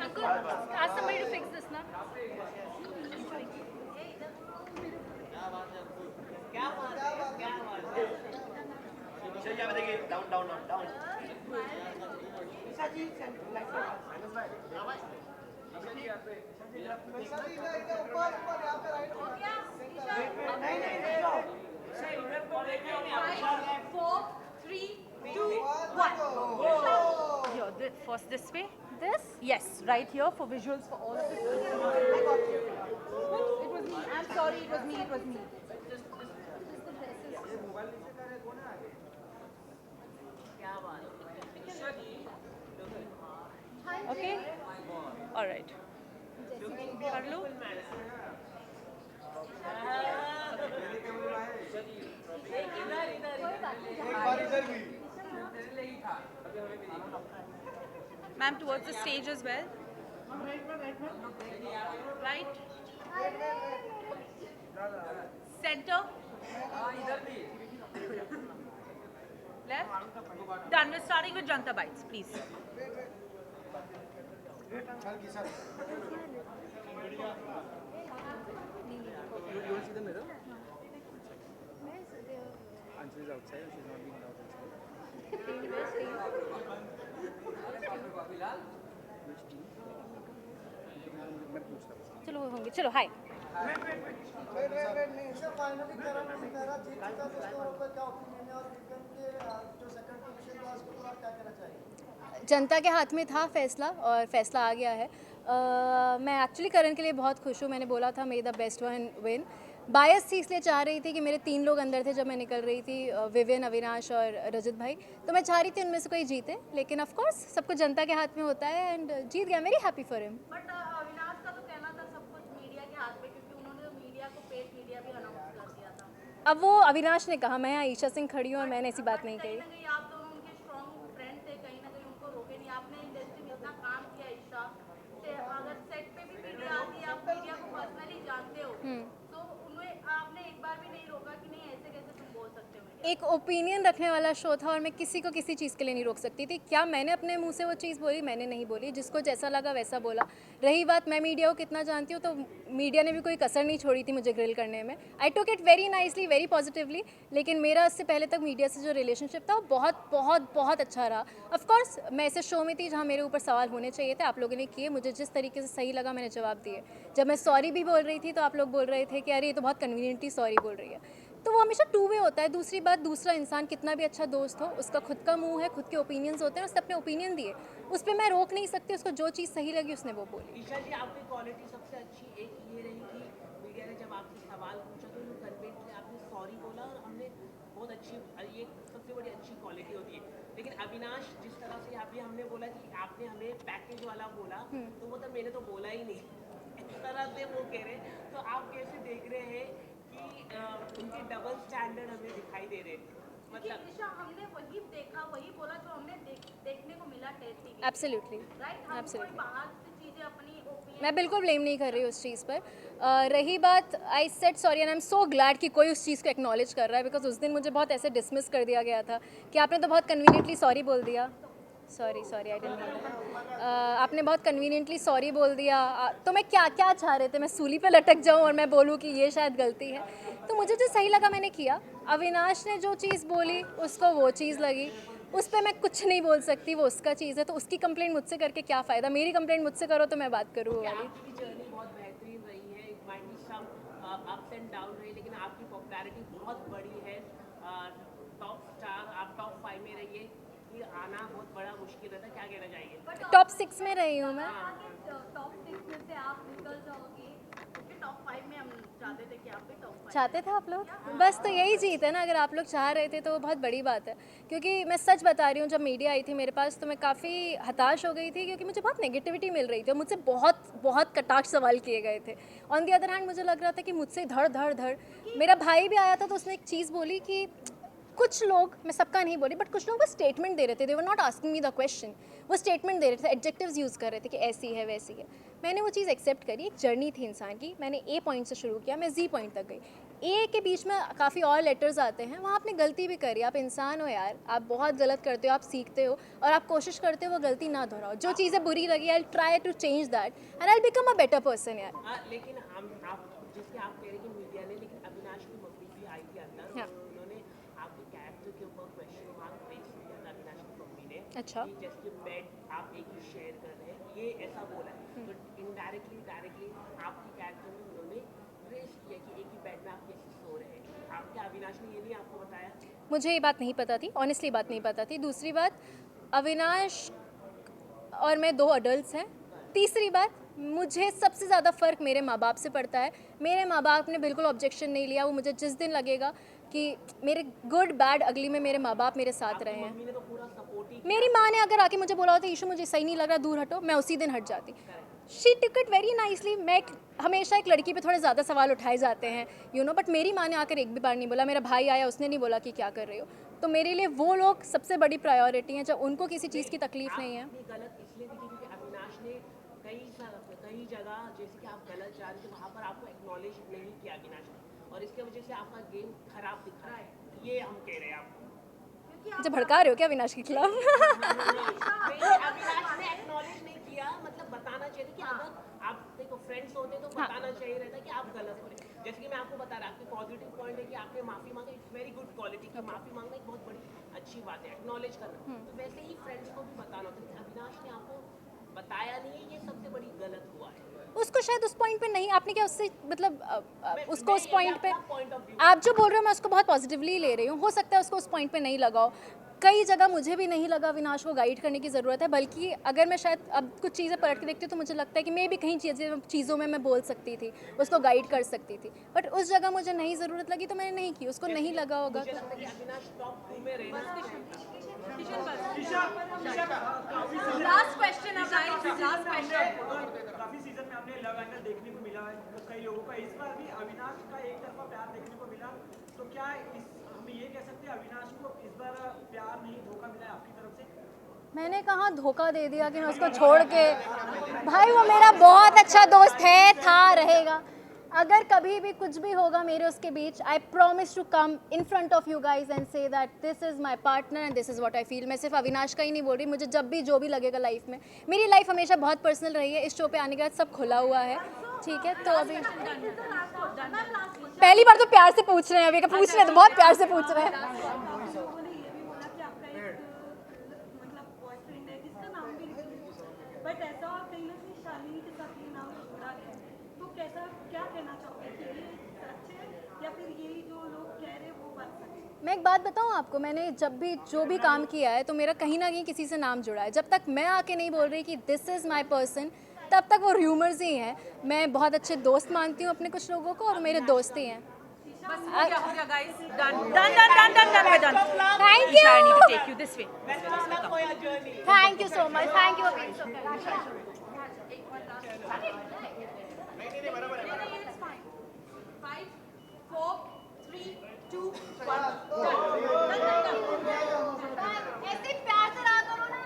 Uncle, ask somebody to fix this now. Five, four, three, two, one. Here, first this way. This? Yes, right here for visuals for all of this. I got you. It was me. I'm sorry. It was me. It was me. Okay. All right. कर लो. Ma'am, towards the stage as well. Right. Center. Left. Done. We're starting with Janta Bites, please. You will see the mirror? Anjali is outside, she's not being allowed inside. Which team? मैं पूछता हूँ. चलो होंगे. चलो हाय. नहीं sir finally Mehra जीत चुका तो उसके ऊपर क्या ओपिनियन है और वीकेंड के जो सेकंड पोजीशन था उसके ऊपर आप क्या कहना चाहेंगे? जनता के हाथ में था फैसला और फैसला आ गया है. मैं एक्चुअली करण के लिए बहुत खुश हूँ. मैंने बोला था may the best one win. Bias थी इसलिए चाह रही थी कि मेरे 3 लोग अंदर थे जब मैं निकल रही थी, विविन, अविनाश और रजत भाई. तो मैं चाह रही थी उनमें से कोई जीते, लेकिन ऑफ कोर्स सब कुछ जनता के हाथ में होता है एंड जीत गया. Very happy for him. But Avinash का तो कहना था सब कुछ मीडिया के हाथ में, क्योंकि उन्होंने मीडिया को पेड मीडिया भी अनाउंस कर दिया था. अब वो अविनाश ने कहा, मैं ईशा सिंह खड़ी हूँ और मैंने ऐसी बात नहीं कही. कहीं आप दोनों उनके स्ट्रॉन्ग फ्रेंड थे, कहीं ना कहीं उनको रोके नहीं. आपने इंडस्ट्री में इतना काम किया ईशा से, अगर सेट पे भी मीडिया आती है, आप मीडिया को पर्सनली जानते हो, तो उन्हें आपने एक बार भी नहीं रोका कि नहीं ऐसे कैसे तुम बोल सकते हो. एक ओपिनियन रखने वाला शो था और मैं किसी को किसी चीज़ के लिए नहीं रोक सकती थी. क्या मैंने अपने मुंह से वो चीज़ बोली? मैंने नहीं बोली. जिसको जैसा लगा वैसा बोला. रही बात मैं मीडिया को कितना जानती हूँ, तो मीडिया ने भी कोई कसर नहीं छोड़ी थी मुझे ग्रिल करने में. I took it very nicely, very positively. लेकिन मेरा इससे पहले तक मीडिया से जो रिलेशनशिप था वो बहुत बहुत बहुत अच्छा रहा. ऑफकोर्स मैं ऐसे शो में थी जहाँ मेरे ऊपर सवाल होने चाहिए थे, आप लोगों ने किए. मुझे जिस तरीके से सही लगा मैंने जवाब दिए. जब मैं सॉरी भी बोल रही थी तो आप लोग बोल रहे थे कि अरे ये तो बहुत कन्वीनियंटली सॉरी बोल रही है. तो वो हमेशा 2 वे होता है. दूसरी बात, दूसरा इंसान कितना भी अच्छा दोस्त हो, उसका खुद का मुंह है, खुद के ओपिनियंस होते हैं, उसने अपने ओपिनियन दिए, उस पर मैं रोक नहीं सकती. उसको जो चीज़ सही लगी उसने वो बोली. ईशा जी, आपकी क्वालिटी सबसे अच्छी एक ये रही कि मीडिया ने जब आपसे सवाल पूछा तो यू कन्विंसली आपने सॉरी बोला और हमने बहुत अच्छी, ये सबसे बड़ी अच्छी क्वालिटी होती है. लेकिन अविनाश, जिस तरह से अभी हमने बोला कि आपने हमें पैकेज वाला बोला, तो वो तो मैंने तो बोला ही नहीं, इस तरह से वो कह रहे. तो आप कैसे देख रहे हैं कि उनके डबल स्टैंडर्ड हमें दिखाई दे रहे हैं? मतलब ईशा, हमने वही देखा, वही बोला जो हमने देखने को मिला टेस्ट टीवी. Absolutely, right. हम कोई एब्सोल्युटली. बाहर से चीजें अपनी ओपिनियन, मैं बिल्कुल ब्लेम नहीं कर रही उस चीज़ पर. रही बात, I said sorry and I am so glad कि कोई उस चीज़ को एक्नॉलेज कर रहा है, बिकॉज उस दिन मुझे बहुत ऐसे डिसमिस कर दिया गया था कि आपने तो बहुत कन्वीनियंटली सॉरी बोल दिया. Sorry I didn't mean. आपने बहुत कन्वीनियंटली सॉरी बोल दिया. तो मैं क्या चाह रहे थे? मैं सूली पे लटक जाऊं और मैं बोलूं कि ये शायद गलती है? तो मुझे जो सही लगा मैंने किया. अविनाश ने जो चीज़ बोली उसको वो चीज़ लगी, उस पर मैं कुछ नहीं बोल सकती, वो उसका चीज़ है. तो उसकी कंप्लेंट मुझसे करके क्या फ़ायदा? मेरी कंप्लेंट मुझसे करो तो मैं बात करूँ वो वाली. आपकी जर्नी बहुत बेहतरीन रही है. It might be some ups and down रही, लेकिन आपकी पॉपुलैरिटी बहुत बड़ी है. टॉप स्टार, आप टॉप 5 में रहिए. ये आना बहुत बड़ा मुश्किल रहता. क्या कहना चाहिए? टॉप 6 में रही हूँ मैं. टॉप 6 में से आप निकल जाओगे, क्योंकि टॉप 5 में हम चाहते थे कि आप भी टॉप 5 चाहते थे आप लोग. बस तो यही जीत है ना. अगर आप लोग चाह रहे थे तो वो बहुत बड़ी बात है. क्योंकि मैं सच बता रही हूँ, जब मीडिया आई थी मेरे पास तो मैं काफ़ी हताश हो गई थी, क्योंकि मुझे बहुत नेगेटिविटी मिल रही थी और मुझसे बहुत बहुत कटाक्ष सवाल किए गए थे. ऑन दी अदर हैंड मुझे लग रहा था कि मुझसे धड़. मेरा भाई भी आया था तो उसने एक चीज़ बोली कि कुछ लोग, मैं सबका नहीं बोली, बट कुछ लोग बस स्टेटमेंट दे रहे थे, they were not asking me the question, वो स्टेटमेंट दे रहे थे, एडजेक्टिव्स यूज़ कर रहे थे कि ऐसी है वैसी है। मैंने वो चीज़ एक्सेप्ट करी, एक जर्नी थी इंसान की, मैंने ए पॉइंट से शुरू किया, मैं जी पॉइंट तक गई। ए के बीच में काफ़ी और लेटर्स आते हैं, वहाँ आपने गलती भी करी, आप इंसान हो यार, आप बहुत गलत करते हो, आप सीखते हो और आप कोशिश करते हो वो गलती ना दोहराओ। जो चीज़ें बुरी लगी, I try to change that and I become a better person यार। लेकिन आप जिसके आप कह रहे कि मीडिया ने, लेकिन अविनाश की मम्मी भी आई थी अंदर, हाँ। और उन्होंने आपके कैरेक्टर के ऊपर क्वेश्चन मार्क रेज किया था अविनाश की मम्मी ने। अच्छा। कि जैसे बेड आप एक ही शेयर कर रहे हैं, ये ऐसा बोला है, तो इनडायरेक्टली डायरेक्टली आपके कैरेक्टर में उन्होंने रेज किया कि एक ही बेड में आप कैसे सो रहे हैं। आपके अविनाश ने ये नहीं आपको बताया? मुझे ये बात नहीं पता थी, ऑनेस्टली बात नहीं पता थी। दूसरी बात, अविनाश और मैं 2 अडल्ट्स हैं। तीसरी बात, मुझे सबसे ज़्यादा फ़र्क मेरे माँ बाप से पड़ता है। मेरे माँ बाप ने बिल्कुल ऑब्जेक्शन नहीं लिया। वो मुझे जिस दिन लगेगा कि मेरे गुड बैड अगली में मेरे माँ बाप मेरे साथ रहे हैं। मम्मी ने तो पूरा सपोर्ट ही मेरी माँ ने अगर आके मुझे बोला होता ईशू मुझे सही नहीं लग रहा, दूर हटो, मैं उसी दिन हट जाती। She took it very nicely. हमेशा एक लड़की पे थोड़े ज़्यादा सवाल उठाए जाते हैं, यू नो, बट मेरी माँ ने आकर एक भी बार नहीं बोला। मेरा भाई आया, उसने नहीं बोला कि क्या कर रहे हो। तो मेरे लिए वो लोग सबसे बड़ी प्रायोरिटी हैं, जब उनको किसी चीज़ की तकलीफ नहीं है। आपने गलत इसलिए दिखी क्योंकि अविनाश ने कई जगह जैसे कि आप गलत जा रहे थे वहाँ पर आपको एक्नॉलेज नहीं किया अविनाश ने, और इसके वजह से आपका गेम खराब दिख रहा है, ये हम कह रहे हैं आपको। मुझे भड़का रहे हो क्या अविनाश के खिलाफ? अविनाश ने एक्नॉलेज नहीं किया, मतलब बताना चाहिए था कि अगर आप देखो फ्रेंड्स होते तो बताना चाहिए रहता कि आप गलत हो रहे। जैसे कि मैं आपको बता रहा, आपके पॉजिटिव पॉइंट है कि आपने माफी मांगा, इट्स वेरी गुड क्वालिटी की। माफी मांगना एक बहुत बड़ी अच्छी बात है, एक्नॉलेज करना। तो वैसे ही फ्रेंड्स को भी बताना होता है। अविनाश ने आपको बताया नहीं है, ये सबसे बड़ी गलत हुआ है। उसको शायद उस पॉइंट पे नहीं, आपने क्या उससे मतलब उसको उस मैं पॉइंट पे, पॉइंट ऑफ व्यू आप जो बोल रहे हो मैं उसको बहुत पॉजिटिवली ले रही हूँ। हो सकता है उसको उस पॉइंट पे नहीं लगाओ। कई जगह मुझे भी नहीं लगा अविनाश को गाइड करने की ज़रूरत है, बल्कि अगर मैं शायद अब कुछ चीज़ें पलट के देखती हूँ तो मुझे लगता है कि मैं भी कहीं चीज़ों में मैं बोल सकती थी, उसको गाइड कर सकती थी, बट उस जगह मुझे नहीं ज़रूरत लगी तो मैंने नहीं की। उसको नहीं लगा होगा मुझे तो लगता है कि अविनाश टॉप 2 में रहना लास्ट क्वेश्चन अब गाइस, लास्ट क्वेश्चन। काफी सीजन में हमने लव एंगल देखने को मिला है तो कई लोगों का, इस बार भी अविनाश का एक तरफा प्यार देखने को मिला, तो क्या हम ये कह सकते हैं अविनाश को इस बार प्यार नहीं धोखा मिला है आपकी तरफ से? मैंने कहा धोखा दे दिया कि मैं उसको छोड़ के, भाई वो मेरा बहुत अच्छा दोस्त है, था, रहेगा। अगर कभी भी कुछ भी होगा मेरे उसके बीच, I promise to come in front of you guys and say that this is my partner and this is what I feel. मैं सिर्फ अविनाश का ही नहीं बोल रही, मुझे जब भी जो भी लगेगा लाइफ में, मेरी लाइफ हमेशा बहुत पर्सनल रही है। इस शो पे आने के बाद सब खुला हुआ है, ठीक है। तो अभी पहली बार तो प्यार से पूछ रहे हैं, अभी का पूछ रहे हैं तो बहुत प्यार से पूछ रहे हैं। लोगों ने ये भी बोला कि आपका एक मतलब बॉयफ्रेंड है जिसका नाम भी नहीं, बट ऐसा और कहीं ना कहीं शालिनी के साथ ये नाम जोड़ा गया, तो कैसा, क्या कहना चाहोगे कि ये सच है या फिर यही जो लोग कह रहे हैं वो बात सच है? मैं एक बात बताऊं आपको, मैंने जब भी जो भी काम किया है तो मेरा कहीं ना कहीं किसी से नाम जुड़ा है। जब तक मैं आके नहीं बोल रही कि दिस इज़ माई पर्सन, तब तक वो र्यूमर्स ही हैं। मैं बहुत अच्छे दोस्त मानती हूँ अपने कुछ लोगों को, और मेरे दोस्त ही हैं। बस हो गया guys, done done done done done, we're done. Thank Isha, I need to you. take you this way. Thank you so much. Thank you for being so kind. It's fine. 5, 4, 3, 2, 1. Done. ऐसे प्यार से रहा करो ना।